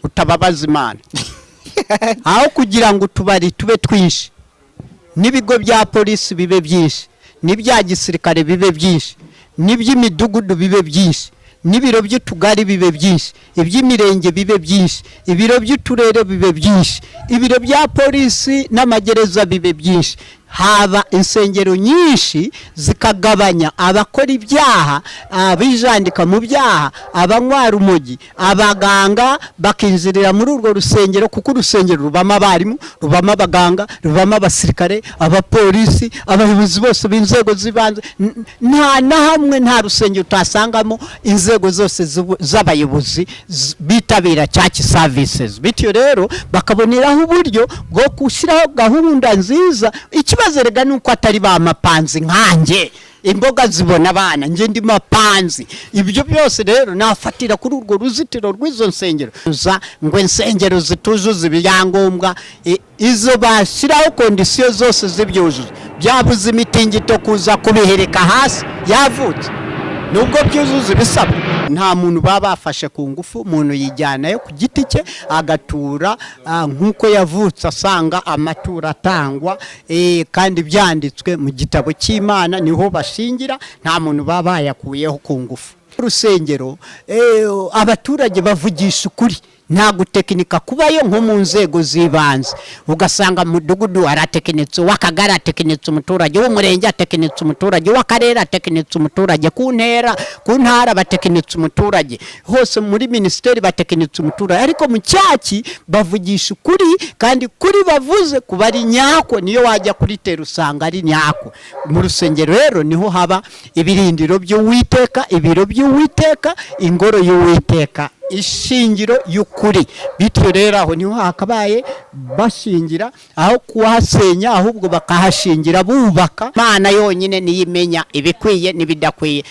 Mutababaza Imana aho kugira ngo tubari tube twinshi n'ibigo bya polisi bibe byinshi n'ibya gisirikare bibe byinshi n'iby'imidugudu bibe byinshi n'ibiro by'utugari bibe byinshi iby'imirenge bibe byinshi ibiro by'uturere bibe byinshi ibiro bya polisi n'amagereza bibe byinshi haba insengero nyinshi zikagabanya abakora ibyaha abijandika mu byaha abanywa rumogi abaganga bakinzirira muri urwo rusengero kuko urusengero rubama abarimu rubama abaganga rubama abasirikare abapolisi abayobozi bose b'inzego zibanze nta hamwe nta rusengero utasangamo inzego zose z'abayobozi bitabira church services bityo rero bakaboneraho uburyo bwo gushyiraho gahunda nziza ikibazo rega nuko atari ba mapanzi nkanjye imboga zibona abana nje ndi mapanzi ibyo byose rero nafatira kuri urwo ruzitiro rw'izo nsengero ngo insengero zituzuza ibyangombwa izo bashyiraho kondisiyo zose zibyuzuza byabuze imitingito kuza kubihereka hasi yavutse nubwo byuzuza ibisabwa nta muntu baba bafashe ku ngufu umuntu yijyanayo ku giti cye agatura nk'uko yavutse asanga amatura atangwa kandi byanditswe mu gitabo cy'Imana niho bashingira nta muntu baba bayakuyeho ku ngufu urusengero abaturage bavugisha ukuri nta gutekinika kubayo nko mu nzego zibanze ugasanga mudugudu aratekinitse wakagara atekinitse umuturage w'umurenge atekinitse umuturage w'akarere atekinitse umuturage ku ntara batekinitse umuturage hose muri ministeri batekinitse umuturage ariko mu cyaki bavugisha ukuri kandi kuri bavuze kuba ari nyako niyo wajya kuri tera usanga ari nyako mu rusengero rero niho haba ibirindiro by'Uwiteka ibiro by'Uwiteka ingoro y'Uwiteka ishingiro y'ukuri bityo rero aho niho hakabaye bashingira aho kuhasenya ahubwo bakahashingira bubaka Imana yonyine niyimenya ibikwiye n'ibidakwiye